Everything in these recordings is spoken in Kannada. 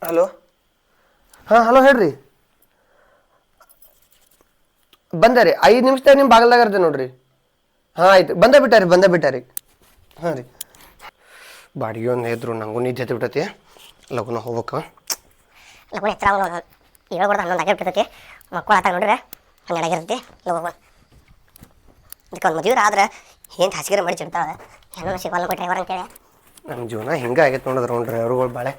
ಹಲೋ. ಹಾಂ ಹಲೋ ಹೇಳ್ರಿ. ಬಂದೆ ರೀ 5 ನಿಮಿಷದಾಗ ನಿಮ್ಮ ಬಾಗಲ್ದಾಗ ಇರ್ತೇನೆ ನೋಡ್ರಿ. ಹಾಂ ಆಯ್ತು ಬಂದೇ ಬಿಟ್ಟಾರಿ. ಹಾಂ ರೀ ಬಾಡಿಗೆ ಒಂದು ಇದ್ರು ನಂಗೂ ನಿದ್ದೆ ಹತ್ತಿ ಬಿಟ್ಟೈತಿ. ಲಗುನ ಹೋಗ್ಬೇಕು. ಲಗುನ ಎತ್ತರ ಹೇಳ್ಬಾರ್ದು 11 ಆಗಿರ್ತೈತಿ. ಮಕ್ಕಳು ಆತ ನೋಡ್ರೆ 12 ಆಗಿರ್ತೈತಿ. ಲಗು ಇದಕ್ಕೆ ಒಂದು ಮದುವೆ ಆದ್ರೆ ಏನು ಹಾಸಿಗೆ ಮಾಡಿ ಚಿಡ್ತಾವೆ. ಏನೋ ಸಿಗಲ್ಲ ಡ್ರೈವರ್ ಅಂತೇಳಿ. ನಮ್ಮ ಜೀವನ ಹಿಂಗೆ ಆಗೈತೆ ನೋಡಿದ್ರೆ ನೋಡ್ರಿ ಡ್ರೈವರ್ಗಳು ಬಾಳೆ.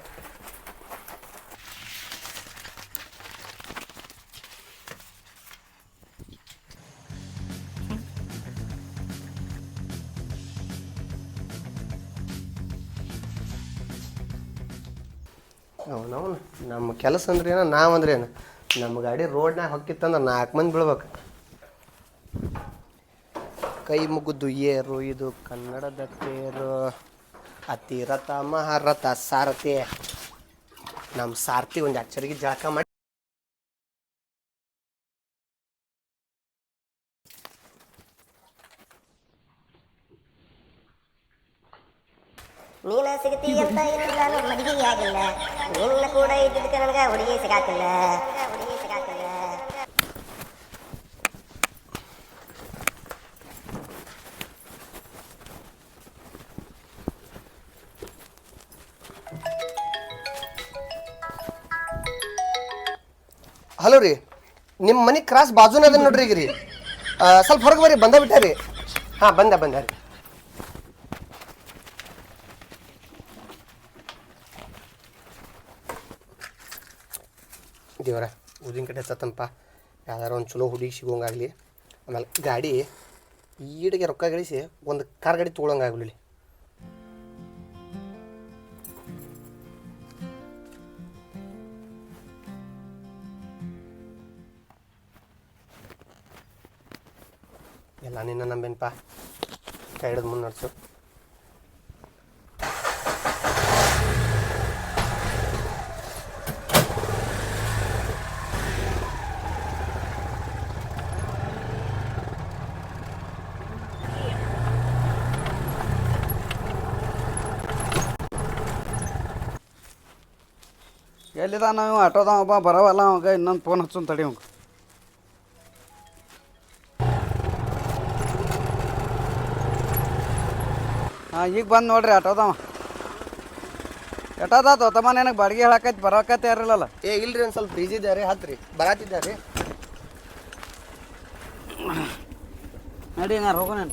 ನಾವು ನಮ್ಮ ಕೆಲಸ ಅಂದ್ರೆ ಏನೋ ನಾವಂದ್ರೆ ಏನು, ನಮ್ಮ ಗಾಡಿ ರೋಡ್ನಾಗ ಹೊಕ್ಕಿತ್ತಂದ್ರೆ 4 ಮಂದಿ ಬೀಳ್ಬೇಕು. ಕೈ ಮುಗಿದು ಏರು ಇದು ಕನ್ನಡದ ತೇರು, ಅತಿರಥ ಮಹಾರಥ ಸಾರಥಿ. ನಮ್ಮ ಸಾರಥಿ ಒಂದು ಅಚ್ಚರಿಗೆ ಜಳಕ ಮಾಡಿ ನೀನ ಸಿಗತಿ ಅಂತ ಇನ್ನು ನಾನು ಮದುವೆ ಆಗಿಲ್ಲ. ನಿನ್ನ ಕೂಡ ಇದ್ದದಕ್ಕೆ ನನಗೆ ಹುಡುಗಿ ಸಿಗಾಕಿಲ್ಲ. ಹಲೋ ರೀ, ನಿಮ್ಮ ಮನೆ ಕ್ರಾಸ್ ಬಾಜುನ ಅದ ನೋಡ್ರಿ. ಈಗ ರೀ ಸ್ವಲ್ಪ ಹೊರಗೆ ಬರ್ರಿ. ಬಿಟ್ಟಾರಿ. ಹಾಂ ಬಂದೆ ರೀ. ದೇವರ ಊದಿನ ಕಡೆ ಹತ್ತಂಪ ಯಾವ್ದಾರು ಒಂದು ಚಲೋ ಹುಡುಗಿ ಸಿಗೋಂಗಾಗಲಿ. ಆಮೇಲೆ ಗಾಡಿ ಈಡಿಗೆ ರೊಕ್ಕ ಗಳಿಸಿ ಒಂದು ಕಾರ್ ಗಾಡಿ ತೊಗೊಳಂಗಾಗಲಿ. ಎಲ್ಲ ನಿನ್ನ ನಂಬೇನಪ್ಪ. ಕೈ ಹಿಡಿದು ಮುಂದೆ ನಡೆಸು. ಎಲ್ಲಿದ ನಾವು ಆಟೋದವ ಒಬ್ಬ ಬರವಲ್ಲ. ಅವಾಗ ಇನ್ನೊಂದು ಫೋನ್ ಹಚ್ಚೋನ್ ತಡಿ ಅವಂಗ. ಹಾಂ ಈಗ ಬಂದು ನೋಡ್ರಿ ಆಟೋದವ. ಎಷ್ಟದಾತು ತಮ್ಮ ನನಗೆ ಬಾಡಿಗೆ ಹೇಳಕೈತಿ ಬರೋಕೈತಿ ಯಾರಿಲ್ಲಲ್ಲ. ಇಲ್ರಿ ಒಂದು ಸ್ವಲ್ಪ ಬಿಜಿ ಇದ್ದಾರೆ. ಹತ್ರಿ ಬರಾತಿದ್ದಾರೆ. ನಡಿ ನಾ ಹೋಗೋಣ.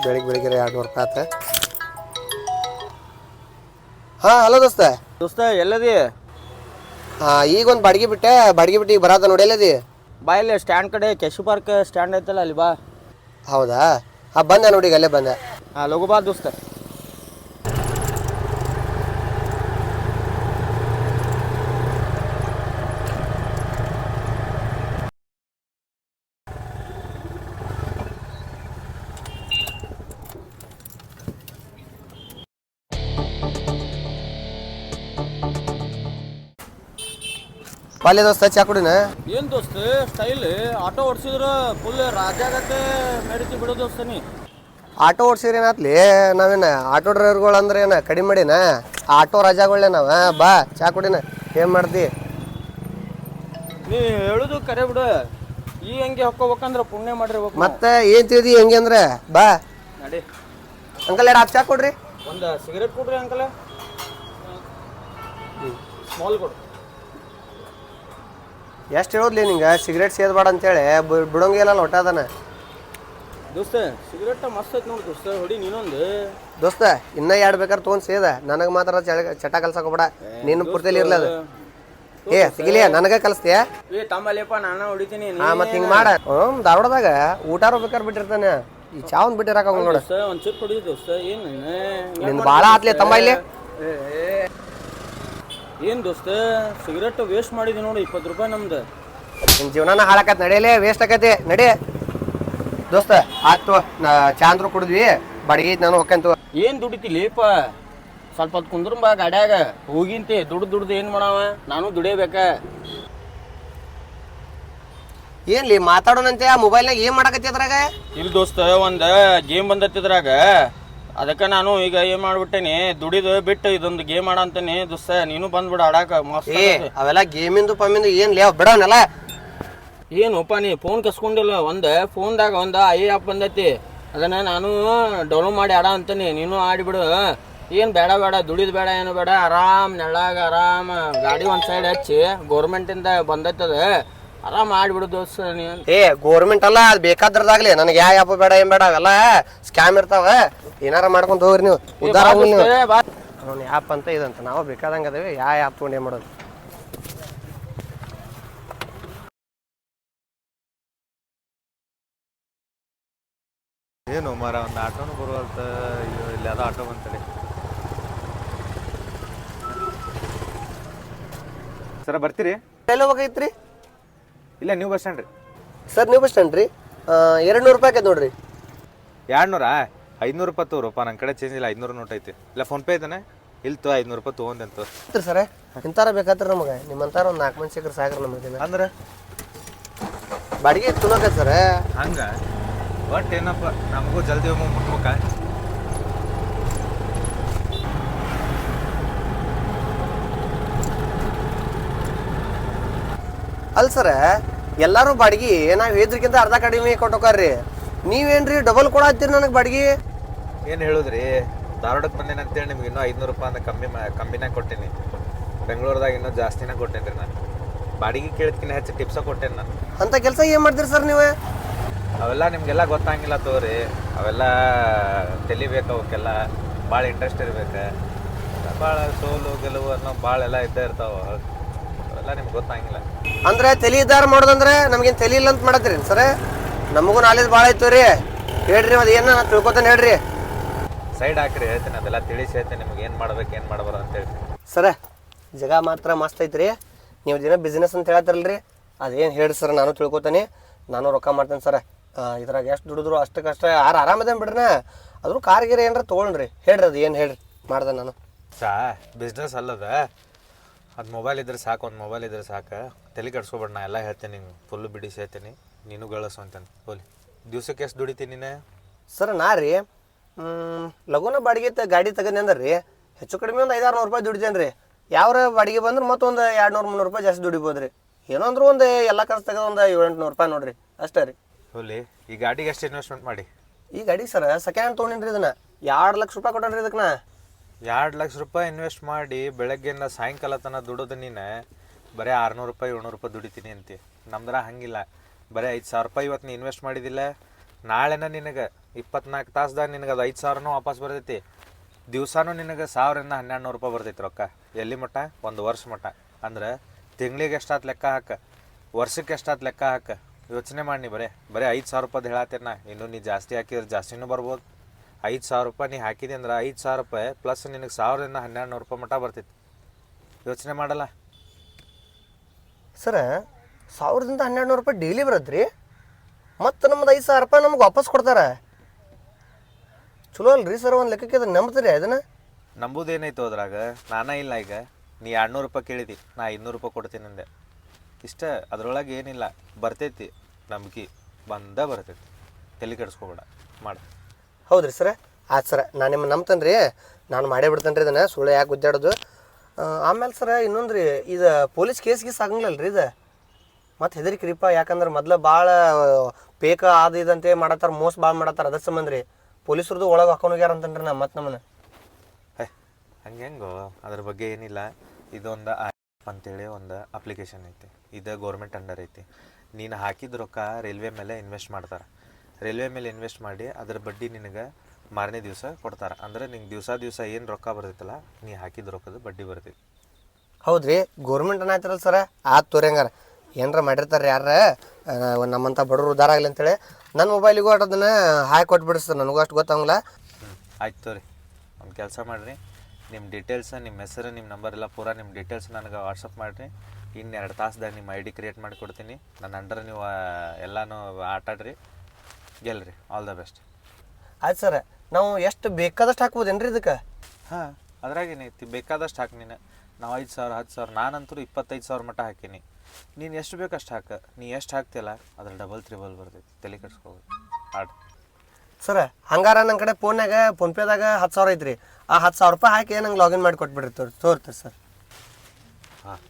ಬೆಳಿಗ್ಗೆ 200 ರೂಪಾಯಿ ಆತ. ಹಾಂ ಹಲೋ ದೋಸ್ತ. ಎಲ್ಲದಿ? ಹಾಂ ಈಗ ಒಂದು ಬಾಡಿಗೆ ಬಿಟ್ಟು ಈಗ ಬರಾತ ನೋಡಿ. ಎಲ್ಲದಿ? ಬಾ ಇಲ್ಲಿ ಸ್ಟ್ಯಾಂಡ್ ಕಡೆ ಕೆಶು ಪಾರ್ಕ್ ಸ್ಟ್ಯಾಂಡ್ ಐತಲ್ಲ ಅಲ್ಲಿ ಬಾ. ಹೌದಾ? ಹಾಂ ಬಂದೆ ನೋಡಿ, ಈಗ ಅಲ್ಲೇ ಬಂದೆ. ಹಾಂ ಲಗು ಬಾ ದೋಸ್ತ. ಬಾಲ್ಯ ದೋಸ್ತ ಚಾ ಕುಡಿನ? ಏನು ದೋಸ್ತ ಸ್ಟೈಲ್ ಆಟೋ ಓಡಿಸಿದ್ರ ಫುಲ್ ರಾಜಾಗತ್ತೆ ನಡೀತಿ ಬಿಡೋ ದೋಸ್ತ ನೀ. ಆಟೋ ಓಡಿಸಿದ್ರೆ ಏನಾತ್ಲಿ? ನಾವೇನು ಆಟೋ ಡ್ರೈವರ್ಗಳು ಅಂದ್ರೆ ಏನು ಕಡಿಮೆ ಮಾಡಿನ? ಆಟೋ ರಜಾಗಳೇ ನಾವು. ಬಾ ಚಾ ಕುಡಿನ. ಏನು ಮಾಡ್ತಿ? ನೀ ಹೇಳುದು ಕರೆ ಬಿಡು. ಈ ಹಂಗೆ ಹೊಕ್ಕೋಬೇಕಂದ್ರೆ ಪುಣ್ಯ ಮಾಡಿರ್ಬೇಕು. ಮತ್ತೆ ಏನು ತಿಳಿದಿ ಹೆಂಗೆ ಅಂದ್ರೆ? ಬಾ ನಡಿ. ಅಂಕಲ್ 2 ಚಾ ಕೊಡ್ರಿ. ಒಂದು ಸಿಗರೇಟ್ ಕೊಡ್ರಿ ಅಂಕಲ್. ಸ್ಮಾಲ್ ಕೊಡು. ಎಷ್ಟು ಹೇಳೋದ್ಲಿ ನಿಂಗೆ ಸಿಗರೇಟ್ ಸೇದ್ಬೇಡ ಅಂತೇಳಿ? ಬಿಡೋಂಗಿಲ್ಲ ಒಟ್ಟ ಅದನ್ನ. ದೋಸ್ತ ಸಿಗರೇಟ್ ಮಸ್ತ್ ಐತಿ ನೋಡಿ ದೋಸ್ತ. ಹೊಡಿ ನೀನೊಂದು. ದೋಸ್ತ ಇನ್ನೂ 2 ಬೇಕಾದ್ರೆ ತೊಗೊಂಡು ಸೇದ. ನನಗೆ ಮಾತ್ರ ಚಟ ಕಲ್ಸಕೋಬೇಡ. ನಿನ್ನ ಪೂರ್ತಿಯಲ್ಲಿ ಇರ್ಲದ. ಸಿಗಿಲಿಯ ನನಗೆ ಕಲಿಸ್ತೀಯ? ತಮ್ಮಲ್ಲಿಯಪ್ಪ ನಾನು ಹೊಡಿತೀನಿ. ಹಾಂ ಮತ್ತೆ ಹಿಂಗೆ ಮಾಡ. ಧಾರವಾಡದಾಗ ಊಟಾರ ಬೇಕಾದ್ರೆ ಬಿಟ್ಟಿರ್ತಾನೆ. ಈ ಚಾ ಒಂದು ಬಿಟ್ಟಿರಾಕ ನೋಡ. ಒಂದು ಚಿಪ್ ಹೊಡಿ ದೋಸ್ತ. ಏನು ನಿಂದು ಭಾಳ ಆತ್ಲಿ ತಮ್ಮ. ಇಲ್ಲಿ ಏನು ದೋಸ್ತ ಸಿಗರೇಟ್ ವೇಸ್ಟ್ ಮಾಡಿದ್ವಿ ನೋಡಿ. 20 ರೂಪಾಯಿ ನಮ್ದು. ನಿನ್ನ ಜೀವನ ಹಾಳಾಕತ್. ನಡೆಯಲೇ ವೇಸ್ಟ್ ಆಕತಿ. ನಡಿ ದೋಸ್ತ. ಆಯ್ತು ಚಾ ಅಂದ್ರು ಕುಡಿದ್ವಿ. ಬಾಡಿಗೆ ನಾನು ಹೊಕ್ಕಂತು. ಏನು ದುಡಿತಿಲಿಪ್ಪ? ಸ್ವಲ್ಪ ಹೊತ್ತು ಕುಂದ್ರ ಬಾ ಗಾಡ್ಯಾಗ ಹೋಗಿಂತಿ ದುಡ್ದು ಏನು ಮಾಡವ ನಾನು ದುಡಿಯಬೇಕ. ಏನ್ಲಿ ಮಾತಾಡೋಣಂತೆ ಆ ಮೊಬೈಲ್ನಾಗ ಏನ್ ಮಾಡಕತ್ತಿ ಅದ್ರಾಗ? ಇಲ್ಲಿ ದೋಸ್ತ ಒಂದು ಗೇಮ್ ಬಂದತ್ತಿದ್ರಾಗ ಅದಕ್ಕೆ ನಾನು ಈಗ ಏನ್ ಮಾಡ್ಬಿಟ್ಟೇನಿ ದುಡಿದು ಬಿಟ್ಟು ಇದೊಂದು ಗೇಮ್ ಆಡ ಅಂತಾನೆ ದೋಸ್ತ ನೀನು ಬಂದ್ಬಿಡ ಆಡಾಕ ಮಸ್ತ್ ಆಗೈತಿ. ಅವೆಲ್ಲ ಗೇಮಿಂದು ಪಮ್ಮಿಂದು ಏನ್ ಲೇ ಬಿಡವನಲ್ಲ. ಏನಪ್ಪ ನೀ ಫೋನ್ ಕಸ್ಕೊಂಡಿಲ್ಲ ಫೋನ್ದಾಗ ಒಂದು ಐ ಆ್ಯಪ್ ಬಂದೈತಿ ಅದನ್ನ ನಾನು ಡೌನ್ಲೋಡ್ ಮಾಡಿ ಆಡ ಅಂತಾನೆ ನೀನು ಆಡಿಬಿಡು. ಏನು ಬೇಡ ದುಡಿದು ಬೇಡ ಏನು ಬೇಡ ಆರಾಮ್ ನೆಳ್ಳಾಗ ಆರಾಮ್ ಗಾಡಿ ಒಂದು ಸೈಡ್ ಹಚ್ಚಿ ಗೌರ್ಮೆಂಟಿಂದ ಬಂದೈತದ ಆರಾಮ್ ಆಡ್ಬಿಡು ದೋಸ್ತ ನೀ. ಗೋರ್ಮೆಂಟ್ ಅಲ್ಲ ಅದು ಬೇಕಾದ್ರದಾಗ್ಲಿ ನನಗೆ ಯಾವ ಆ್ಯಪ್ ಬೇಡ ಏನ್ ಬೇಡ ಅವೆಲ್ಲ ಸ್ಕ್ಯಾಮ್ ಇರ್ತಾವ. ಏನಾರ ಮಾಡ್ಕೊಂಡ್ ಹೋಗ್ರಿ ನೀವು ಉದ್ದಾರ ಆಗೋಲ್ ನೀವು. ಅವ್ನು ಆ್ಯಪ್ ಅಂತ ಇದಂತ ನಾವು ಬೇಕಾದಂಗೆ ಅದೇವಿ ಯಾವ ಆ್ಯಪ್ ತೊಗೊಂಡು ಏನು ಮಾಡೋದು. ಏನು ಮರ ಒಂದು ಆಟೋನು ಬರುವಂತ ಇಲ್ಲಿ ಅದು ಆಟೋ ಬಂತಡೆ. ಸರ ಬರ್ತೀರಿ? ಎಲ್ಲಿ ಹೋಗ್ಬೇಕೈತ್ರಿ? ಇಲ್ಲ ನೀವು ಬಸ್ ಸ್ಟ್ಯಾಂಡ್ ರೀ. ಸರ್ ನೀವು ಬಸ್ ಸ್ಟ್ಯಾಂಡ್ ರೀ? 200 ರೂಪಾಯಿ ಆಕೈತೆ ನೋಡ್ರಿ. 200? 500 ರೂಪಾಯಿ ತಗೋರಪ್ಪ, ನನ್ನ ಕಡೆ ಚೇಂಜ್ ಇಲ್ಲ. 500 ನೋಟ್ ಐತಿ. ಇಲ್ಲ ಫೋನ್ಪೇ ಐತಾನೆ? ಇಲ್ಲಿ 500 ರೂಪಾಯಿ ತೊಗೊಂಡೆಂತು ಸರ್ ಇಂತಾರ ಬೇಕಾತ್ರ ನಮಗೆ ನಿಮ್ಮಂತಾರ ಒಂದು 4 ಮಂದಿ ಸಿಕ್ಕರೆ ಸಾಕ್ರಿ ನಮಗೆ. ಅಂದ್ರೆ ಬಾಡಿಗೆ ತುನಕ ಸರ್ ಹಂಗೆ ಬಟ್ ಏನಪ್ಪ ನಮಗೂ ಜಲ್ದಿ ಹೋಗಿ ಮುಟ್ಬೇಕ. ಅಲ್ಲ ಸರ ಎಲ್ಲಾರು ಬಾಡಿಗೆ ನಾವು ಹೇಳಿದ್ರಕ್ಕಿಂತ ಅರ್ಧ ಕಡಿಮೆ ಕೊಟ್ಟೋಕಾರ್ರಿ. ನೀವೇನ್ರಿ ಡಬಲ್ ಕೊಡತ್ತೀರಿ ನನಗೆ ಬಾಡಿಗೆ? ಏನು ಹೇಳುದ್ರಿ, ಧಾರವಾಡಕ್ಕೆ ಬಂದೇನೆ ಅಂತೇಳಿ ನಿಮ್ಗೆ ಇನ್ನೂ 500 ರೂಪಾಯಿ ಅಂತ ಕಮ್ಮಿನಾಗ ಕೊಟ್ಟೇನಿ. ಬೆಂಗಳೂರದಾಗ ಇನ್ನೂ ಜಾಸ್ತಿನಾಗ ಕೊಟ್ಟೇನಿ ರೀ ನಾನು. ಬಾಡಿಗೆ ಕೇಳಿದ್ಕಿನ್ನ ಹೆಚ್ಚು ಟಿಪ್ಸ ಕೊಟ್ಟೇನೆ ನಾನು. ಅಂತ ಕೆಲಸ ಏನು ಮಾಡ್ತೀರಿ ಸರ್ ನೀವು? ಅವೆಲ್ಲ ನಿಮಗೆಲ್ಲ ಗೊತ್ತಾಗಿಲ್ಲ ತಗೋರಿ. ಅವೆಲ್ಲ ತೆಲಿಬೇಕು, ಅವಕ್ಕೆಲ್ಲ ಭಾಳ ಇಂಟ್ರೆಸ್ಟ್ ಇರ್ಬೇಕು. ಭಾಳ ಸೋಲು ಗೆಲುವು ಅನ್ನೋ ಭಾಳ ಎಲ್ಲ ಇದ್ದೇ ಇರ್ತಾವ. ಅವೆಲ್ಲ ನಿಮ್ಗೆ ಗೊತ್ತಾಗಿಲ್ಲ. ಅಂದ್ರೆ ತಲೆ ಇದ್ದಾರ ಮಾಡೋದಂದ್ರೆ ನಮ್ಗೇನು ತಲೆ ಇಲ್ಲ ಅಂತ ಮಾಡತ್ತೀರಿ ಸರ್? ನಮಗೂ ನಾಲೆಜ್ ಭಾಳ ಐತೆ ರೀ. ಹೇಳ್ರಿ ಅದು ಏನು ನಾನು ತಿಳ್ಕೊತಾನೆ ಹೇಳ್ರಿ. ಸೈಡ್ ಹಾಕ್ರಿ, ಹೇಳ್ತೀನಿ. ಅದೆಲ್ಲ ತಿಳಿಸಿ ಹೇಳ್ತೀನಿ ನಿಮ್ಗೆ ಏನು ಮಾಡ್ಬೇಕು ಏನು ಮಾಡಬಾರ್ದು ಅಂತ ಹೇಳ್ತೀನಿ. ಸರ ಜಾಗ ಮಾತ್ರ ಮಸ್ತ್ ಐತ್ರಿ. ನೀವು ದಿನ ಬಿಸ್ನೆಸ್ ಅಂತ ಹೇಳ್ತಾರಲ್ರಿ, ಅದೇನು ಹೇಳ್ರಿ ಸರ್, ನಾನು ತಿಳ್ಕೊತಾನೆ. ನಾನು ರೊಕ್ಕ ಮಾಡ್ತೇನೆ ಸರ. ಇದ್ರಾಗ ಎಷ್ಟು ದುಡಿದ್ರು ಅಷ್ಟಕ್ಕಷ್ಟೇ ಆರಾಮದೇನು ಬಿಡ್ರಿ. ಅದ್ರ ಕಾರ್ಗಿರಿ ಏನಾರ ತೊಗೊಳ್ರಿ. ಹೇಳ್ರಿ ಅದು ಏನು ಹೇಳ್ರಿ ಮಾಡ್ದೆ ನಾನು. ಬಿಸ್ನೆಸ್ ಅಲ್ಲದ ಅದು ಮೊಬೈಲ್ ಇದ್ರೆ ಸಾಕು. ಒಂದು ಮೊಬೈಲ್ ಇದ್ರೆ ಸಾಕು. ತಲೆ ಕೆಡ್ಸ್ಕೊಬೇಡ. ನಾ ಎಲ್ಲ ಹೇಳ್ತೀನಿ, ನಿಂಗೆ ಫುಲ್ಲು ಬಿಡಿಸಿ ಹೇಳ್ತೀನಿ. ನೀನು ಗಳಿಸು ಅಂತಾನೆ. ಹೋಲಿ ದಿವ್ಸಕ್ಕೆ ಎಷ್ಟು ದುಡಿತೀನಿ ನೀನು? ಸರ್ ನಾ ರೀ ಲಘುನ ಬಾಡಿಗೆ ಗಾಡಿ ತಗಂದೆ ಅಂದ್ರೆ ರೀ ಹೆಚ್ಚು ಕಡಿಮೆ ಒಂದು 500-600 ರೂಪಾಯಿ ದುಡಿತೇನೆ ರೀ. ಯಾವ್ರ ಬಾಡಿಗೆ ಬಂದ್ರೆ ಮತ್ತೊಂದು 200-300 ರೂಪಾಯಿ ಜಾಸ್ತಿ ದುಡಿಬೋದು ರೀ. ಏನೋ ಅಂದ್ರೆ ಒಂದು ಎಲ್ಲ ಖರ್ಚು ತೆಗೆದು ಒಂದು 700-800 ರೂಪಾಯಿ ನೋಡ್ರಿ ಅಷ್ಟೇ ರೀ. ಹೋಲಿ ಈ ಗಾಡಿಗೆ ಎಷ್ಟು ಇನ್ವೆಸ್ಟ್ಮೆಂಟ್ ಮಾಡಿ? ಈ ಗಾಡಿ ಸರ್ ಸೆಕೆಂಡ್ ಹ್ಯಾಂಡ್ ತೊಗೊಂಡಿನಿ ರೀ. ಇದನ್ನ 2 ಲಕ್ಷ ರೂಪಾಯಿ ಕೊಟ್ಟೇನಿ ರೀ ಇದಕ್ಕೆ. ನಾ 2 ಲಕ್ಷ ರೂಪಾಯಿ ಇನ್ವೆಸ್ಟ್ ಮಾಡಿ ಬೆಳಗ್ಗೆಯಿಂದ ಸಾಯಂಕಾಲ ತನಕ ದುಡೋದು ನೀನು ಬರೀ 600 ರೂಪಾಯಿ 700 ರೂಪಾಯಿ ದುಡಿತೀನಿ ಅಂತಿ. ನಮ್ದ್ರ ಹಂಗಿಲ್ಲ. ಬರೀ 5,000 ರೂಪಾಯಿ ಇವತ್ತು ನೀ ಇನ್ವೆಸ್ಟ್ ಮಾಡಿದಿಲ್ಲ, ನಾಳೆನ ನಿನಗೆ 24 ತಾಸ್ದಾಗ ನಿನಗೆ ಅದು 5,000 ವಾಪಸ್ ಬರ್ತೈತಿ. ದಿವಸಾನು ನಿನಗೆ 1,000-1,200 ರೂಪಾಯಿ ಬರ್ತೈತಿ ರೊಕ್ಕ. ಎಲ್ಲಿ ಮಟ್ಟ? 1 ವರ್ಷ ಮಟ್ಟ. ಅಂದ್ರೆ ತಿಂಗಳಿಗೆ ಎಷ್ಟಾತ್ ಲೆಕ್ಕ ಹಾಕ, ವರ್ಷಕ್ಕೆ ಎಷ್ಟಾತ್ ಲೆಕ್ಕ ಹಾಕ. ಯೋಚನೆ ಮಾಡಿ. ಬರೀ 5,000 ರೂಪಾಯಿ ಹೇಳತ್ತೇನ. ಇನ್ನೂ ನೀ ಜಾಸ್ತಿ ಹಾಕಿದ್ರೆ ಜಾಸ್ತಿನೂ ಬರ್ಬೋದು. 5,000 ರೂಪಾಯಿ ನೀ ಹಾಕಿದೆ ಅಂದ್ರೆ 5,000 ರೂಪಾಯಿ ಪ್ಲಸ್ ನಿನಗೆ 1,000-1,200 ರೂಪಾಯಿ ಮಟ್ಟ ಬರ್ತೈತಿ. ಯೋಚನೆ ಮಾಡಲ್ಲ ಸರ 1,000-1,200 ರೂಪಾಯಿ ಡೈಲಿ ಬರುತ್ತೆ ರೀ. ಮತ್ತು ನಮ್ದು 5,000 ರೂಪಾಯಿ ನಮ್ಗೆ ವಾಪಸ್ ಕೊಡ್ತಾರೆ. ಚಲೋ ಅಲ್ರಿ ಸರ್? ಒಂದು ಲೆಕ್ಕಕ್ಕೆ ಅದನ್ನು ನಂಬ್ತೀರಿ? ಅದನ್ನು ನಂಬುದೇನೈತು ಅದ್ರಾಗ? ನಾನೇ ಇಲ್ಲ. ಈಗ ನೀ 200 ರೂಪಾಯಿ ಕೇಳಿದಿ, ನಾ 500 ರೂಪಾಯಿ ಕೊಡ್ತೀನಿ ಅಂದೆ. ಇಷ್ಟ. ಅದ್ರೊಳಗೆ ಏನಿಲ್ಲ. ಬರ್ತೈತಿ ನಂಬಿಕೆ, ಬರ್ತೈತಿ. ತಲೆ ಕೆಡಿಸ್ಕೊಬೇಡ, ಮಾಡು. ಹೌದ್ರಿ ಸರ? ಆಯ್ತು ಸರ, ನಾನು ನಿಮ್ಮನ್ನು ನಂಬ್ತೇನೆ ರೀ. ನಾನು ಮಾಡೇ ಬಿಡ್ತೇನೆ ರೀ ಇದನ್ನು. ಸುಳ್ಳು ಯಾಕೆ ಗುದ್ದಾಡೋದು? ಆಮೇಲೆ ಸರ ಇನ್ನೊಂದು ರೀ, ಇದು ಪೊಲೀಸ್ ಕೇಸ್ ಆಗಂಗಿಲ್ಲ ರೀ ಇದು? ಮತ್ತು ಹೆದರಿಕ್ರಿಪ್ಪ. ಯಾಕಂದ್ರೆ ಮೊದಲು ಭಾಳ ಪೇಕ ಅದು ಇದಂತೆ ಮಾಡತ್ತಾರ, ಮೋಸ ಭಾಳ ಮಾಡತ್ತಾರ. ಅದ್ರ ಸಂಬಂಧ ರೀ ಪೊಲೀಸರದು ಒಳಗೆ ಹಾಕೊಂಡು ಹೋಗ್ಯಾರ ಅಂತನ್ರಿ. ನಾ ಮತ್ತು ನಮ್ಮನ್ನು ಹಂಗೆಂಗೋ ಅದ್ರ ಬಗ್ಗೆ ಏನಿಲ್ಲ. ಇದೊಂದು ಅಂತೇಳಿ ಒಂದು ಅಪ್ಲಿಕೇಶನ್ ಐತಿ. ಇದು ಗೌರ್ಮೆಂಟ್ ಅಂಡರ್ ಐತಿ. ನೀನು ಹಾಕಿದ ರೊಕ್ಕ ರೈಲ್ವೆ ಮೇಲೆ ಇನ್ವೆಸ್ಟ್ ಮಾಡ್ತಾರೆ. ರೈಲ್ವೆ ಮೇಲೆ ಇನ್ವೆಸ್ಟ್ ಮಾಡಿ ಅದ್ರ ಬಡ್ಡಿ ನಿನಗೆ ಮಾರನೇ ದಿವಸ ಕೊಡ್ತಾರೆ. ಅಂದ್ರೆ ನಿಂಗೆ ದಿವಸ ಏನು ರೊಕ್ಕ ಬರ್ತೈತಲ್ಲ, ನೀ ಹಾಕಿದ ರೊಕ್ಕದ ಬಡ್ಡಿ ಬರ್ತೈತಿ. ಹೌದ್ರಿ? ಗೌರ್ಮೆಂಟ್ ಏನಾಯ್ತಾರಲ್ಲ ಸರ, ಆತು ತೋರಿ. ಹಂಗಾರ ಏನಾರ ಮಾಡಿರ್ತಾರೆ ಯಾರ ನಮ್ಮಂಥ ಬಡವರು ಉದ್ದಾರ ಆಗಲಿ ಅಂತೇಳಿ ನನ್ನ ಮೊಬೈಲಿಗೂ ಅದನ್ನು ಹಾಕಿ ಕೊಟ್ಬಿಡ್ರಿ ಸರ್. ನನಗೂ ಅಷ್ಟು ಗೊತ್ತಾಗಲ್ಲ. ಆಯ್ತು ತೋರಿ, ಒಂದು ಕೆಲಸ ಮಾಡಿರಿ. ನಿಮ್ಮ ಡೀಟೇಲ್ಸ್, ನಿಮ್ಮ ಹೆಸರು, ನಿಮ್ಮ ನಂಬರ್ ಎಲ್ಲ ಪೂರಾ ನಿಮ್ಮ ಡೀಟೇಲ್ಸ್ ನನಗೆ ವಾಟ್ಸಪ್ ಮಾಡಿರಿ. ಇನ್ನು 2 ತಾಸ್ದಾಗ ನಿಮ್ಮ ID ಕ್ರಿಯೇಟ್ ಮಾಡಿ ಕೊಡ್ತೀನಿ. ನನ್ನ ಅಂಡರ್ ನೀವು ಎಲ್ಲನೂ ಆಟಾಡ್ರಿ, ಗೆಲ್ರಿ. All the best. ಆಯ್ತು ಸರ್. ನಾವು ಎಷ್ಟು ಬೇಕಾದಷ್ಟು ಹಾಕ್ಬೋದೇನ್ರಿ ಇದಕ್ಕೆ? ಹಾಂ, ಅದ್ರಾಗ ಏನೈತಿ ಬೇಕಾದಷ್ಟು ಹಾಕಿ ನೀನು. ನಾವು 5,000 10,000 ನಾನಂತೂ 25,000 ಮಟ್ಟ ಹಾಕೀನಿ. ನೀನು ಎಷ್ಟು ಬೇಕು ಅಷ್ಟು ಹಾಕ. ನೀ ಎಷ್ಟು ಹಾಕ್ತಿಯಲ್ಲ ಅದ್ರ ಡಬಲ್ ತ್ರಿಬಲ್ ಬರ್ತೈತಿ. ತಲೆ ಕೆಡ್ಸ್ಕೋಬೋದು ಆಡ್. ಸರ ಹಂಗಾರ ನನ್ನ ಕಡೆ ಫೋನ್ಪೇದಾಗ 10,000 ಐತ್ರಿ. ಆ 10,000 ರೂಪಾಯಿ ಹಾಕಿ ನಂಗೆ ಲಾಗಿನ್ ಮಾಡಿ ಕೊಟ್ಬಿಡ್ರಿ ತೋರ್ತೀರಿ ಸರ್. ಹಾಂ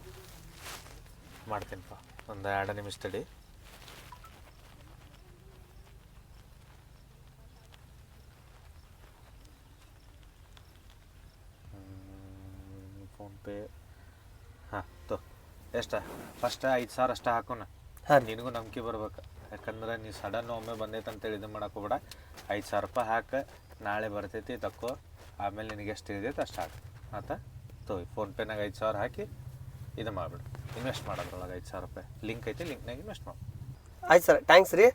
ಮಾಡ್ತೀನಿಪ್ಪ, ಒಂದು 2 ನಿಮಿಷ ತಡಿ. ಫೋನ್ಪೇ ಹಾಂ ಎಷ್ಟ ಫಸ್ಟ್ 5,000 ಅಷ್ಟ ಹಾಕೋಣ. ಹಾಂ ನಿನಗೂ ನಂಬಿಕೆ ಬರ್ಬೇಕು. ಯಾಕಂದ್ರೆ ನೀ ಸಡನ್ ಒಮ್ಮೆ ಬಂದೈತೆ ಅಂತೇಳಿ ಇದು ಮಾಡಕ್ಕೆ ಹೋಗ್ಬೇಡ. 5,000 ರೂಪಾಯಿ ಹಾಕ, ನಾಳೆ ಬರ್ತೈತಿ ತಕ್ಕೋ. ಆಮೇಲೆ ನಿನಗೆ ಎಷ್ಟು ತಿಳಿದೈತೆ ಅಷ್ಟು ಹಾಕು ಆತ. ಫೋನ್ಪೇನಾಗ 5,000 ಹಾಕಿ ಇದು ಮಾಡಿಬಿಡು, ಇನ್ವೆಸ್ಟ್ ಮಾಡೋದ್ರೊಳಗೆ 5,000 ರೂಪಾಯಿ ಲಿಂಕ್ ಐತಿ, ಲಿಂಕ್ನಾಗ ಇನ್ವೆಸ್ಟ್ ಮಾಡು. ಆಯ್ತು ಸರ್, ಥ್ಯಾಂಕ್ಸ್ ರೀ.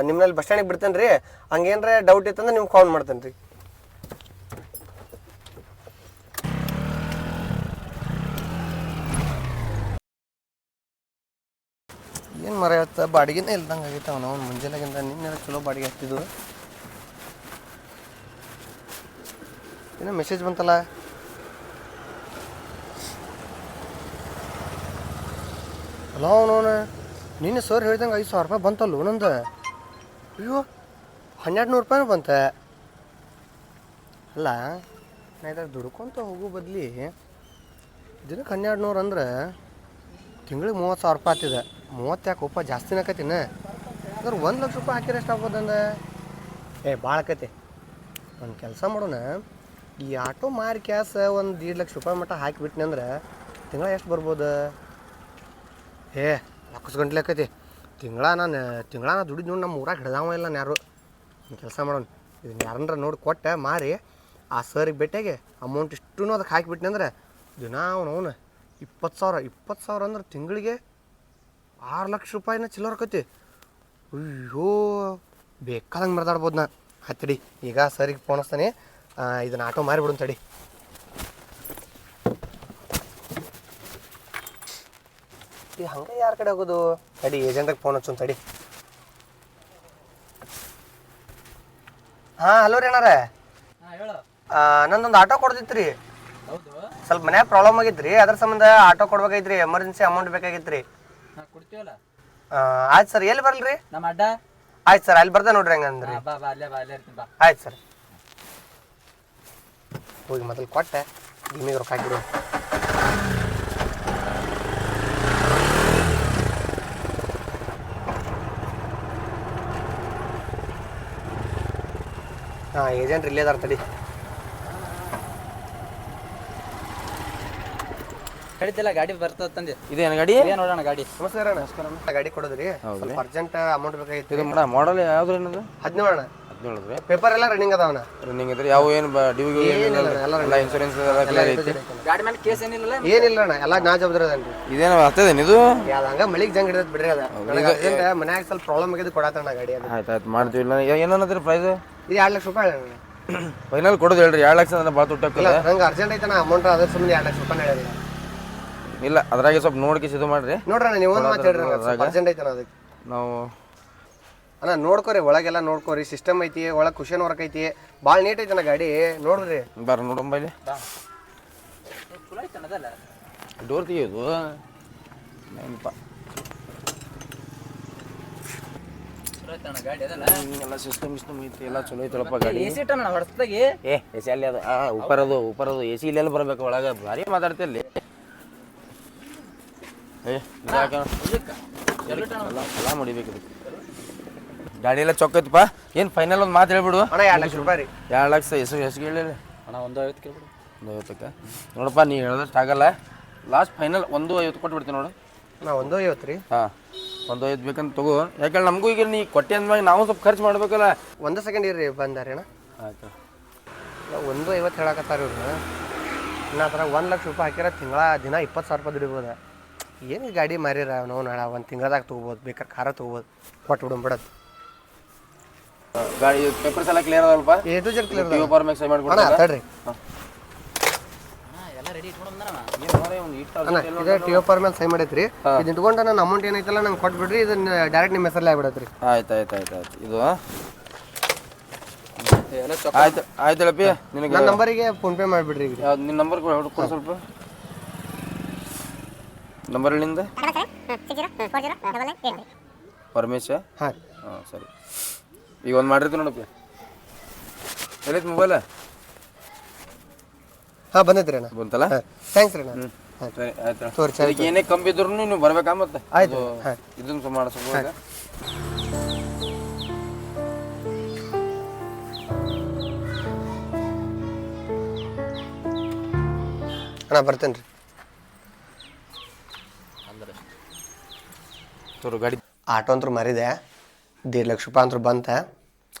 ನಿಮ್ಮಲ್ಲಿ ಬಸ್ ಸ್ಟ್ಯಾಂಡಿಗೆ ಬಿಡ್ತೇನೆ ರೀ. ಹಂಗೇನ್ರ ಡೌಟ್ ಇತ್ತಂದ್ರೆ ನಿಮ್ಗೆ ಕಾಲ್ ಮಾಡ್ತೇನೆ ರೀ. ಏನು ಮರ ಇವತ್ತು ಬಾಡಿಗೆನೇ ಇಲ್ದಂಗೆ ಆಗೈತೆ. ನಾವು ಮುಂಜಾನೆಗಿಂತ ನಿನ್ನೆ ಚಲೋ ಬಾಡಿಗೆ ಹತ್ತಿದ್ದು. ಏನೋ ಮೆಸೇಜ್ ಬಂತಲ್ಲ. ಅಲ್ಲ ಅವನವನ ನಿನ್ನೆ ಸರ್ ಹೇಳ್ದಂಗೆ 5,000 ರೂಪಾಯಿ ಬಂತಲ್ಲ ನಂದು. ಅಯ್ಯೋ 1,200 ರೂಪಾಯಿನೂ ಬಂತೆ. ಅಲ್ಲ ನಾ ಇದಾಗ ದುಡ್ಕೊಂತ ಹೋಗೋ ಬದ್ಲಿ ದಿನಕ್ಕೆ 1,200 ಅಂದ್ರೆ ತಿಂಗಳಿಗೆ 30,000 ರೂಪಾಯಿ ಆಗ್ತಿದೆ. 30 ಯಾಕೆ ಒಪ್ಪ ಜಾಸ್ತಿನ ಆಕತಿನ. ಅಂದ್ರೆ 1,00,000 ರೂಪಾಯಿ ಹಾಕಿದ್ರೆ ಎಷ್ಟು ಆಗ್ಬೋದಂದ. ಭಾಳ ಆಕತಿ. ಒಂದು ಕೆಲಸ ಮಾಡೋಣ, ಈ ಆಟೋ ಮಾರಿ ಕ್ಯಾಸ್ ಒಂದು 1,50,000 ರೂಪಾಯಿ ಮಟ್ಟ ಹಾಕಿಬಿಟ್ನಿ ಅಂದ್ರೆ ತಿಂಗಳ ಎಷ್ಟು ಬರ್ಬೋದು. ಲಕ್ಷ ಗಂಟ್ಲೆ ಆಕೈತಿ. ತಿಂಗಳ ನಾನು ದುಡಿದು ನೋಡಿ ನಮ್ಮ ಊರಾಗ ಹಿಡ್ದಾವ ಇಲ್ಲ ಯಾರು. ಒಂದು ಕೆಲಸ ಮಾಡೋಣ, ಇದನ್ನ ಯಾರನ್ನಾರ ನೋಡಿ ಕೊಟ್ಟೆ ಮಾರಿ ಆ ಸರಿಗೆ ಭೇಟಿಯಾಗಿ ಅಮೌಂಟ್ ಇಷ್ಟೂ ಅದಕ್ಕೆ ಹಾಕಿಬಿಟ್ನಿ ಅಂದ್ರೆ ದಿನ ಅವನು 20,000 ಅಂದ್ರೆ ತಿಂಗಳಿಗೆ 6,00,000 ರೂಪಾಯಿನ ಚಿಲ್ಲರ್ ಆಕೈತಿ. ಅಯ್ಯೋ ಬೇಕಾದಂಗೆ ಮರ್ದಾಡ್ಬೋದು ನಾ. ಹತ್ತಡಿ ಈಗ ಸರಿಗೆ ಫೋನ್ ಹಚ್ತಾನೆ, ಇದನ್ನ ಆಟೋ ಮಾರಿಬಿಡು ತಡಿ. ಈ ಹಂಗೆ ಯಾರ ಕಡೆ ಹೋಗೋದು ತಡಿ, ಏಜೆಂಟ್ಗೆ ಫೋನ್ ಹಚ್ಚು ತಡಿ. ಹಾಂ ಹಲೋ ರೀ ಅಣ್ಣಾರ, ನಂದೊಂದು ಆಟೋ ಕೊಡ್ದಿತ್ತು. ಸ್ವಲ್ಪ ಮನ್ಯಾಗ ಪ್ರಾಬ್ಲಮ್ ಆಗಿತ್ತು ರೀ, ಅದ್ರ ಸಂಬಂಧ ಆಟೋ ಕೊಡ್ಬೇಕಾಗಿತ್ತು. ಎಮರ್ಜೆನ್ಸಿ ಅಮೌಂಟ್ ಬೇಕಾಗಿತ್ತು ರೀ. ಆಯ್ತು ಸರ್, ಎಲ್ಲಿ ಬರಲ್ರಿ? ನಮ್ಮ ಅಡ್ಡ. ಆಯ್ತು ಸರ್, ಅಲ್ಲಿ ಬರ್ದೆ ನೋಡ್ರಿ ಹಂಗಂದ್ರಿ. ಆಯ್ತು ಸರ್, ಹೋಗಿ ಮೊದಲು ಕೊಟ್ಟೆ ನಿಮಗೆ ರೊಕ್ಕ ಹಾಕಿಬಿಡು. ಹಾಂ ಏಜೆಂಟ್ ಇಲ್ಲೇ ಅದಾರ ತಡಿ. ಕಡಿತಿಲ್ಲ ಗಾಡಿ ಬರ್ತದಂದೆ. ಇದೇನು ಗಾಡಿ? ನೋಡೋಣ ಗಾಡಿ. ನಮಸ್ಕಾರ ಅಣ್ಣ, ಗಾಡಿ ಕೊಡೋದ್ರಿ. ಸ್ವಲ್ಪ ಅರ್ಜೆಂಟ್ ಅಮೌಂಟ್ ಬೇಕಾಗಿತ್ತು. ಇದು ಮಾಡಲ್ ಯಾವ್ದು ಏನದು? 17 ಅಣ್ಣ. 17 ರೀ. ಪೇಪರ್ ಎಲ್ಲ ರನ್ನಿಂಗ್ ಅದಾವಣ್ಣ. ರನ್ನಿಂಗ್ ಇದ್ರಿ ಯಾವ ಏನು ಡ್ಯೂ ಎಲ್ಲ ಇನ್ಶೂರೆನ್ಸ್ ಎಲ್ಲ ಕ್ಲಿಯರ್ ಐತಿ? ಗಾಡಿ ಮೇಲೆ ಕೇಸ್ ಏನಿಲ್ಲ? ಏನಿಲ್ಲ ಅಣ್ಣ, ಎಲ್ಲ ನಾ ಜವಾಬ್ದಾರಿ ಅದನ್ರಿ. ಇದೇನು ಆಗ್ತದೇನು ಇದು? ಯಾವ್ದು ಹಂಗ ಮಳಿಗೆ ಜಂಗ್ ಹಿಡಿದ್ ಬಿಡ್ರಿ. ಅದ ನನಗೆ ಅರ್ಜೆಂಟ್ ಮನ್ಯಾಗ ಸ್ವಲ್ಪ ಪ್ರಾಬ್ಲಮ್ ಆಗಿದ್ದು ಕೊಡತ್ತಣ್ಣ ಗಾಡಿ. ಅದು ಆಯ್ತು ಮಾಡ್ತೀವಿ. ಇಲ್ಲ ಏನನ್ನದ್ರಿ ಪ್ರೈಸ್? ಇದು 2,00,000 ರೂಪಾಯಿ ಅಣ್ಣ. ಫೈನಲ್ ಕೊಡೋದು ಹೇಳ್ರಿ. 2,00,000 ಅಂದ್ರೆ ಭಾಳ ತುಟ್ಟ ಇಲ್ಲ, ನಂಗೆ ಅರ್ಜೆಂಟ್ ಐತಣ್ಣ ಅಮೌಂಟ್, ಅದ್ರ ಸಂಬಂಧ 2,00,000 ರೂಪಾಯಿ ಹೇಳಿದೆ. ಇಲ್ಲ ಅದ್ರಾಗೆ ಸ್ವಲ್ಪ ನೋಡ್ಕಿ ಇದು ಮಾಡ್ರಿ. ನೋಡ್ರಣ್ಣ ನೀವು ಒಂದು ಮಾತು ಹೇಳ್ರಿ, ಅರ್ಜೆಂಟ್ ಐತಣ್ಣ ಅದಕ್ಕೆ. ನಾವು ಅಣ್ಣ ನೋಡ್ಕೋರಿ, ಒಳಗೆಲ್ಲ ನೋಡ್ಕೋರಿ, ಸಿಸ್ಟಮ್ ಐತಿ, ಒಳಗೆ ಕುಷನ್ ವರ್ಕ್ ಐತಿ, ಭಾಳ ನೀಟ್ ಐತಣ್ಣ ಗಾಡಿ. ನೋಡ್ರಿ ಬರ್ರಿ ನೋಡಂಬಲ್ಲಿ. ಚಲೋ ಐತಣ್ಣ ಅದಲ್ಲ. ಡೋರ್ ತೆಗಿಯೋದು ನೆನಪ. ಚಲೋ ಐತಣ್ಣ ಗಾಡಿ ಅದಲ್ಲ. ಎಲ್ಲ ಸಿಸ್ಟಮ್ ಐತಿ, ಎಲ್ಲ ಚಲೋ ಐತಳಪ್ಪ ಗಾಡಿ. ಎ ಸಿ ಇಟ್ಟಣ್ಣ ಹೊಡ್ಸ್ದಾಗಿ. ಎ ಸಿ ಅಲ್ಲಿ ಅದು ಉಪ್ಪರದು ಎ ಸಿ ಇಲ್ಲೆಲ್ಲ ಬರ್ಬೇಕು ಒಳಗೆ. ಭಾರಿ ಮಾತಾಡ್ತಿ ಅಲ್ಲಿ. ಎಲ್ಲ ಮಾಡಿಬೇಕು ಗಾಡಿ ಎಲ್ಲ ಚೊಕ್ಕ ಐತಪ್ಪ. ಏನು ಫೈನಲ್ ಒಂದು ಮಾತು ಹೇಳ್ಬಿಡು ಅಣ್ಣ. 2,00,000 ರೂಪಾಯಿ ರೀ. 2,00,000 ಎಷ್ಟು ಹೇಳಿಲ್ಲ ಅಣ್ಣ 150 ಕೇಳ್ಬಿಡು. 150ಕ್ಕೆ ನೋಡಪ್ಪ, ನೀ ಹೇಳೋದಷ್ಟು ಆಗಲ್ಲ. ಲಾಸ್ಟ್ ಫೈನಲ್ 150 ಕೊಟ್ಬಿಡ್ತೀನಿ ನೋಡು. ನಾ 150 ರೀ. ಹಾಂ 150 ಬೇಕಂತ ತಗೋ. ಯಾಕಂದ್ರೆ ನಮಗೂ ಈಗ ನೀ ಕೊಟ್ಟೆ ಅಂದ್ಮ್ಯಾಗ ನಾವು ಸ್ವಲ್ಪ ಖರ್ಚು ಮಾಡ್ಬೇಕಲ್ಲ. 1 ಸೆಕೆಂಡ್ ಇರ್ರಿ ಬಂದಾರೆ ಅಣ್ಣ. ಆಯ್ತು 150 ಹೇಳಕತ್ತಾರ ಇವ್ರು. ಇನ್ನು ಆ ಥರ 1,00,000 ರೂಪಾಯಿ ಹಾಕಿರ ತಿಂಗಳ ದಿನ 20,000 ರೂಪಾಯಿ ದುಡಿಬೋದು. ಏನು ಗಾಡಿ ಮಾರಿರ ನಾವು ನಾಳೆ ಒಂದು ತಿಂಗಳದಾಗ ತೊಗೋಬೋದು, ಬೇಕಾದ್ರೆ ಖಾರ ತೊಗೋಬೋದು. ಕೊಟ್ಟು ಬಿಡೋದು. ಗಾಡಿ ಪೇಪರ್ಸ್ ಎಲ್ಲ ಕ್ಲಿಯರ್ ಅದಲ್ಪ? A to Z clear. TO form ಸೈ ಅಣ್ಣ ತಡ್ರಿ ಎಲ್ಲ ರೆಡಿ ಇಟ್ಕೊಂಡ್ಬಂದಣ್ಣ. ಅಣ್ಣ, ಇದೇ ಟಿಒ ಫಾರ್ಮ್ ಮೇಲೆ ಸೈ ಮಾಡೈತ್ರಿ. ಇದು ಇಟ್ಕೊಂಡು ನನ್ನ ಅಮೌಂಟ್ ಏನೈತಲ್ಲ ನಂಗೆ ಕೊಟ್ಬಿಡ್ರಿ. ಇದನ್ನ ಡೈರೆಕ್ಟ್ ನಿಮ್ಮ ಹೆಸರಲ್ಲೇ ಆಗ್ಬಿಡತ್ರಿ. ಆಯ್ತು. ಇದು ಎಲ್ಲ ಚೊಕ್ಕ ಆಯ್ತು ಆಯ್ತಲ್ಲಪ್ಪಿ ನಿನಗೆ ನನ್ನ ನಂಬರಿಗೆ ಫೋನ್ಪೇ ಮಾಡಿಬಿಡ್ರಿ ಈಗ ಯಾವ್ದು ನಿನ್ನ ನಂಬರ್ ಕೊಡು ಸ್ವಲ್ಪ ನಂಬರ್ ನಿಂದ ಪರಮೇಶ ಹಾಂ ಹಾಂ ಸರಿ ಈಗ ಒಂದು ಮಾಡಿರ್ತೀನಿ ನೋಡಪ್ಪಿ ಎಲ್ಲೈತಿ ಮೊಬೈಲ್ ಹಾಂ ಬಂದೈತ್ರಿ ಅಣ್ಣ ಬಂತಲ್ಲ ಥ್ಯಾಂಕ್ಸ್ ರೀ ಅಣ್ಣ ಸರಿ ಆಯ್ತು ತೋರಿ ಸರಿ ಅದಕ್ಕೆ ಏನೇ ಕಮ್ಮಿ ಇದ್ರು ನೀವು ಬರ್ಬೇಕಾ ಮತ್ತೆ ಆಯ್ತು. ಹಾಂ. ಇದನ್ನು ಮಾಡಿಸ್ಬೇಕು ಅಣ್ಣ ಬರ್ತೇನೆ ರೀ ತೋರು ಗಾಡಿ ಆಟೋ ಅಂತೂ ಮರಿದೆ 1.5 ಲಕ್ಷ ರೂಪಾಯಿ ಅಂತೂ ಬಂತ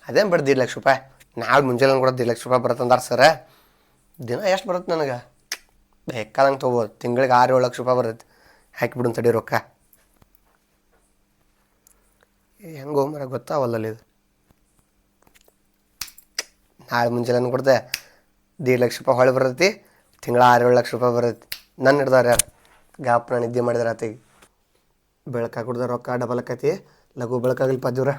ಅದೇನು ಬಿಡು 1.5 ಲಕ್ಷ ರೂಪಾಯಿ ನಾಳೆ ಮುಂಜಾನೆ ಕೂಡ 1.5 ಲಕ್ಷ ರೂಪಾಯಿ ಬರುತ್ತಂದಾರ ಸರ ದಿನ ಎಷ್ಟು ಬರುತ್ತೆ ನನಗೆ ಬೇಕಾದಂಗೆ ತೊಗೋಬೋದು ತಿಂಗಳಿಗೆ 6-7 ಲಕ್ಷ ರೂಪಾಯಿ ಬರುತ್ತೆ ಹಾಕಿಬಿಡು ತಡಿ ರೊಕ್ಕ ಹೆಂಗೆ ಮರ ಗೊತ್ತಾವಲ್ಲಲ್ಲಿ ಇದು ನಾಳೆ ಮುಂಜಾನೆ ಕೊಡ್ತೆ 1.5 ಲಕ್ಷ ರೂಪಾಯಿ ಹೊಳೆ ಬರ್ತೈತಿ ತಿಂಗಳ 6-7 ಲಕ್ಷ ರೂಪಾಯಿ ಬರುತ್ತೆ ನನ್ನ ಹಿಡ್ದವ್ರು ಯಾರು ಗಾಪ್ನ ನಿದ್ದೆ ಮಾಡಿದಾರೆ ಆತಿಗೆ ಬೆಳಕು ಹಾಕಿಡ್ದ ರೊಕ್ಕ ಡಬಲ್ ಆಕೈತಿ ಲಘು ಬೆಳಕಾಗಲಿ ಪದ್ಯೂರ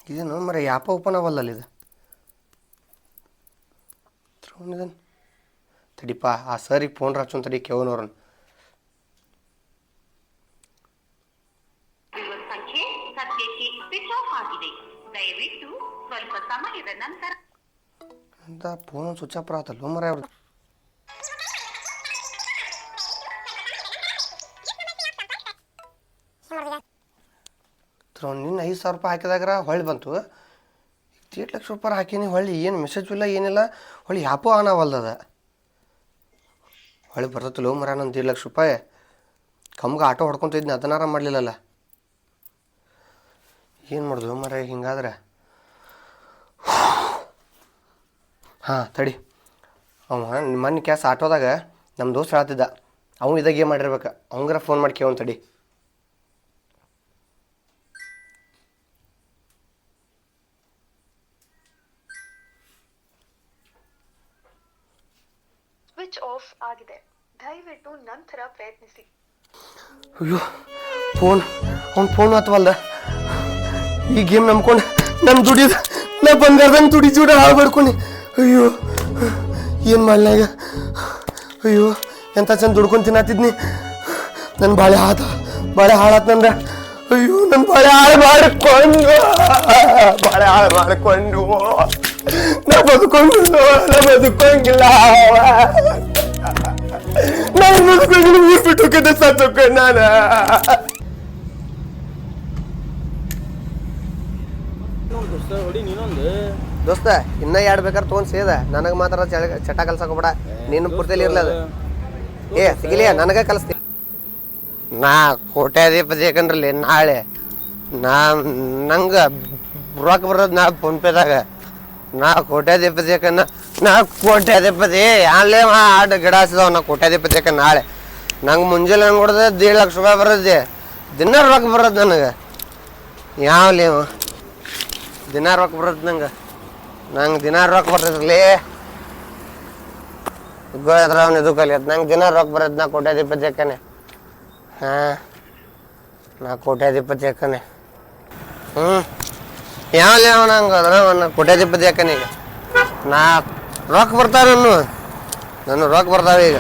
ಇದೇನು ಮರ ಯಾಪ ಓಪನ್ ಅವಲ್ಲಲ್ಲಿ ಇದು ಇದನ್ನು ತಡಿಪ್ಪ ಆ ಸರಿಗೆ ಫೋನ್ ಹಚ್ಚೋನ್ ತಡಿ ಕೇವನವ್ರನ್ನ ಸಂಖ್ಯೆ ಸದ್ಯಕ್ಕೆ ಸ್ವಿಚ್ ಆಫ್ ಆಗಿದೆ ದಯವಿಟ್ಟು ಸ್ವಲ್ಪ ಸಮಯದ ನಂತರ ಅಂತ ಫೋನ್ ಸ್ವಿಚ್ ಆಫ್ ಆತಲ್ಲ ಮರ ಅವ್ರದ್ದು ನಿನ್ನ 5,000 ರೂಪಾಯಿ ಹಾಕಿದಾಗ್ರ ಹೊಳ್ಳಿ ಬಂತು 8 ಲಕ್ಷ ರೂಪಾಯಿ ಹಾಕೀನಿ ಹೊಳ್ಳಿ ಏನು ಮೆಸೇಜ್ ಇಲ್ಲ ಏನಿಲ್ಲ ಹೊಳ್ಳಿ ಯಾಪೋ ಆನ್ ಅವಲ್ದದ ಹೊಳ್ಳಿ ಬರ್ತತಿಲ್ಲ ಮರ ನಂದು 1.5 ಲಕ್ಷ ರೂಪಾಯಿ ಕಮ್ಗೆ ಆಟೋ ಹೊಡ್ಕೊತಿದ್ನಿ ಅದನ್ನಾರ ಮಾಡಲಿಲ್ಲಲ್ಲ ಏನು ಮಾಡಿದ್ವು ಮರ ಹಿಂಗಾದ್ರೆ ಹಾಂ ತಡಿ ಅವ ಮೊನ್ನೆ ಕ್ಯಾಸ್ ಆಟೋದಾಗ ನಮ್ಮ ದೋಸ್ತ ಹೇಳ್ತಿದ್ದ ಅವ್ನು ಇದಾಗ ಏನು ಮಾಡಿರ್ಬೇಕು ಅವಂಗಾರ ಫೋನ್ ಮಾಡಿ ಕೇವನ್ ತಡಿ ಸ್ವಿಚ್ ಆಫ್ ಆಗಿದೆ ದಯವಿಟ್ಟು ನಂತರ ಪ್ರಯತ್ನಿಸಿ ಅಯ್ಯೋ ಫೋನ್ ಅವ್ನು ಫೋನ್ ಹತ್ತವಲ್ದ ಈ ಗೇಮ್ ನಂಬ್ಕೊಂಡು ನಮ್ಮ ದುಡಿದು ನಾ ಬಂಗಾರದಂಗೆ ದುಡಿ ಜೂಡ ಹಾಳು ಮಾಡ್ಕೊಂಡು ಅಯ್ಯೋ ಏನು ಮಾಡ್ಲಾಗ ಅಯ್ಯೋ ಎಂಥ ಚಂದ ದುಡ್ಕೊಂಡು ತಿನ್ನತ್ತಿದ್ನಿ ನನ್ನ ಬಾಳೆ ಹಾಳಾತ್ ನಂದ ಅಯ್ಯೋ ನನ್ನ ಬಾಳೆ ಹಾಳು ಮಾಡಿಕೊಂಡು ನಾ ಬದುಕೊಂಡಿಲ್ಲ ನಾನು ಬದುಕೊಂಡು ಊರು ಬಿಟ್ಟು ಕದ ಸತ್ತೋಕ ನಾನು ಹೊಡಿ ನೀನೊಂದು ದೋಸ್ತ ಇನ್ನ 2 ಬೇಕಾದ್ರೆ ತೊಗೊಂಡು ಸೇದ ನನಗೆ ಮಾತ್ರ ಚಟ ಕಲ್ಸಕೋಬೇಡ ನೀನು ಪೂರ್ತಿಯಲ್ಲಿ ಇರ್ಲದ ಏ ಸಿಗಲಿಯ ನನಗೆ ಕಲಿಸ್ತೀನಿ ನಾ ಕೋಟ್ಯಾಧಿಪತಿ ಯಾಕಂದ್ರಲ್ಲಿ ನಾಳೆ ನಂಗೆ ರೊಕ್ಕ ಬರೋದು ನಾ ಫೋನ್ಪೇದಾಗ ನಾ ಕೋಟ್ಯಾಧಿಪತಿ ಯಾಕನ್ನ ನಾ ಕೋಟ್ಯಾಧಿಪತಿ ಅಲ್ಲೇ ಆಟ ಗಿಡ ಹಸಿದವ ನಾ ಕೋಟ್ಯಾಧಿಪತಿ ಯಾಕ ನಾಳೆ ನಂಗೆ ಮುಂಜಾನೆ ಹಂಗೆ ಹೊಡೆದ 1.5 ಲಕ್ಷ ರೂಪಾಯಿ ಬರೋದೆ ದಿನ ರೊಕ್ಕ ಬರೋದು ನನಗೆ ಯಾವಲೇ ದಿನ ರೊಕ್ಕ ಬರೋದು ನಂಗೆ ದಿನ ರೊಕ್ಕ ಬರ್ತೈತ್ರಲ್ಲಿ ಗೋದ್ರ ಅವ್ನು ಇದು ಕಲಿಯತ್ ನಂಗೆ ದಿನ ರೊಕ್ಕ ಬರೋದು ನಾ ಕೋಟ್ಯಾಧಿಪತಿ ಯಾಕನೆ ಹಾಂ ನಾ ಕೋಟ್ಯಾಧಿಪತಿ ಯಾಕನೆ ಯಾವಲೇ ಅವ ನಂಗೆ ಅದ್ರ ಅವನ ಕೋಟ್ಯಾಧಿಪತಿ ಯಾಕನೆ ಈಗ ನಾ ರೊಕ್ಕ ಬರ್ತಾವ ನಾನು ರೊಕ್ಕ ಬರ್ತಾವೆ ಈಗ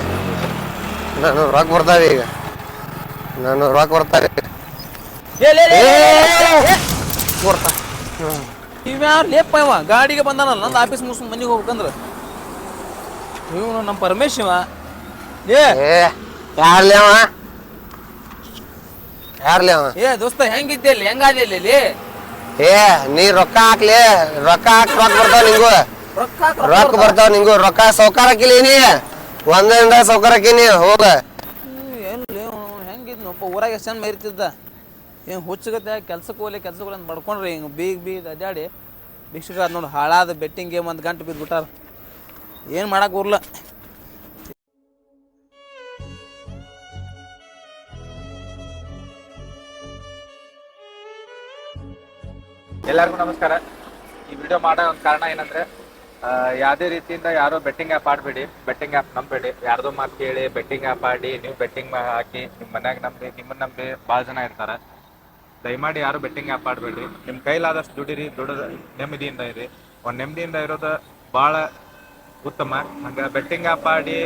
ಬರ್ತಾ ಇವ್ಯಾರು ಲೇಪ ಇವ ಗಾಡಿಗೆ ಬಂದಾನಲ್ಲ ನಂದು ಆಫೀಸ್ ಮುಗಿಸ್ ಮನೆಗೆ ಹೋಗ್ಬೇಕಂದ್ರ ಇವನು ನಮ್ಮ ಪರಮೇಶ್ ಇವ ಯಾರ್ಲಿ ಅವ ಏ ದೋಸ್ತ ಹೆಂಗಿದ್ದೆ ಅಲ್ಲಿ ಹೆಂಗಾದೆ ಅಲ್ಲಿ ನೀ ರೊಕ್ಕ ಹಾಕ್ಲಿ ರೊಕ್ಕ ಬರ್ತಾವ ನಿಂಗು ರೊಕ್ಕ ಬರ್ತಾವ ನಿಂಗು ರೊಕ್ಕ ಸೌಕಾರ ಹಾಕಿಲಿ ನೀ ಒಂದಿಂದ ಸೌಕಾರ ಹಾಕಿನಿ ಹೋಗ ಏನು ಹೆಂಗಿದ್ನಪ್ಪ ಊರಾಗ ಎಷ್ಟು ಜನ ಮೈರ್ತಿದ್ದ ಏನು ಹುಚ್ಚಗತ್ತೆ ಕೆಲ್ಸಕ್ಕೆ ಅಂತ ಬಡ್ಕೊಂಡ್ರಿ ಹಿಂಗೆ ಬೀಗ್ ಅಡ್ಡಾಡಿ ಭಿಕ್ಷಕ ನೋಡಿ ಹಾಳಾದ ಬೆಟ್ಟಿಂಗ್ ಗೇಮ್ ಒಂದು ಗಂಟೆ ಬಿದ್ದುಬಿಟ್ಟಾರ ಏನು ಮಾಡಕ್ಕೆ ಬರಲ್ಲ ಎಲ್ಲರಿಗೂ ನಮಸ್ಕಾರ. ಈ ವಿಡಿಯೋ ಮಾಡೋ ಒಂದು ಕಾರಣ ಏನಂದ್ರೆ ಯಾವುದೇ ರೀತಿಯಿಂದ ಯಾರೋ ಬೆಟ್ಟಿಂಗ್ ಆ್ಯಪ್ ಆಡಬೇಡಿ, ಬೆಟ್ಟಿಂಗ್ ಆ್ಯಪ್ ನಂಬೇಡಿ. ಯಾರ್ದೋ ಮಾತು ಕೇಳಿ ಬೆಟ್ಟಿಂಗ್ ಆ್ಯಪ್ ಆಡಿ ನೀವು ಬೆಟ್ಟಿಂಗ್ ಹಾಕಿ ನಿಮ್ಮ ಮನ್ಯಾಗ ನಂಬಿ ನಿಮ್ಮನ್ನ ನಂಬಿ ಭಾಳ ಜನ ಇರ್ತಾರೆ. ದಯಮಾಡಿ ಯಾರು ಬೆಟ್ಟಿಂಗ್ ಆ್ಯಪ್ ಆಡಬೇಡಿ. ನಿಮ್ಮ ಕೈಲಾದಷ್ಟು ದುಡಿರಿ, ನೆಮ್ಮದಿಯಿಂದ ಇರಿ. ಒಂದು ನೆಮ್ಮದಿಯಿಂದ ಇರೋದು ಭಾಳ ಉತ್ತಮ. ಹಂಗೆ ಬೆಟ್ಟಿಂಗ್ ಆ್ಯಪ್ ಆಡಿ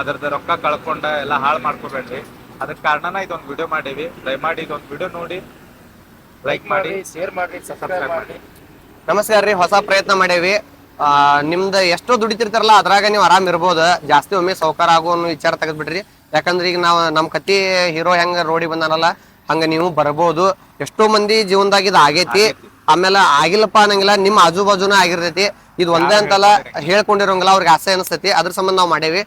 ಅದ್ರದ್ದು ರೊಕ್ಕ ಕಳ್ಕೊಂಡು ಎಲ್ಲ ಹಾಳು ಮಾಡ್ಕೋಬೇಡ್ರಿ. ಅದಕ್ಕೆ ಕಾರಣನ ಇದೊಂದು ವಿಡಿಯೋ ಮಾಡೀವಿ. ದಯಮಾಡಿ ಇದೊಂದು ವಿಡಿಯೋ ನೋಡಿ ಲೈಕ್ ಮಾಡಿ, ಶೇರ್ ಮಾಡಿ, ಸಬ್ಸ್ಕ್ರೈಬ್ ಮಾಡಿ. ನಮಸ್ಕಾರ ರೀ. ಹೊಸ ಪ್ರಯತ್ನ ಮಾಡೇವಿ. ನಿಮ್ದು ಎಷ್ಟೋ ದುಡಿತಿರ್ತಾರಲ್ಲ ಅದ್ರಾಗ ನೀವು ಆರಾಮ್ ಇರ್ಬೋದು. ಜಾಸ್ತಿ ಒಮ್ಮೆ ಸೌಕಾರ ಆಗೋ ಅನ್ನೋ ವಿಚಾರ ತೆಗೆದ್ಬಿಡ್ರಿ. ಯಾಕಂದ್ರೆ ಈಗ ನಾವು ನಮ್ಮ ಕತಿ ಹೀರೋ ಹೆಂಗ ರೋಡಿ ಬಂದಾನಲ್ಲ ಹಂಗ ನೀವು ಬರ್ಬೋದು. ಎಷ್ಟೋ ಮಂದಿ ಜೀವನದಾಗ ಇದು ಆಗೈತಿ, ಆಮೇಲೆ ಆಗಿಲ್ಲಪ್ಪ ಅನ್ನಂಗಿಲ್ಲ. ನಿಮ್ಮ ಆಜು ಬಾಜುನ ಆಗಿರ್ತೈತಿ. ಇದು ಒಂದೇ ಅಂತಲ್ಲ, ಹೇಳ್ಕೊಂಡಿರೋಂಗಿಲ್ಲ, ಅವ್ರಿಗೆ ಆಸೆ ಅನಿಸ್ತೈತಿ. ಅದ್ರ ಸಂಬಂಧ ನಾವು ಮಾಡೇವಿ.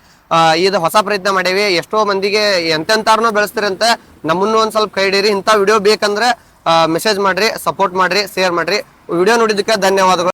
ಇದು ಹೊಸ ಪ್ರಯತ್ನ ಮಾಡೇವಿ. ಎಷ್ಟೋ ಮಂದಿಗೆ ಎಂತೆಂತಾರನೋ ಬೆಳೆಸ್ತೀರಂತ ನಮ್ಮನ್ನು ಒಂದ್ ಸ್ವಲ್ಪ ಕೈ ಹಿಡೀರಿ. ಇಂಥ ವಿಡಿಯೋ ಬೇಕಂದ್ರೆ ಮೆಸೇಜ್ ಮಾಡ್ರಿ, ಸಪೋರ್ಟ್ ಮಾಡ್ರಿ, ಶೇರ್ ಮಾಡ್ರಿ. ವಿಡಿಯೋ ನೋಡಿದ್ದಕ್ಕೆ ಧನ್ಯವಾದಗಳು.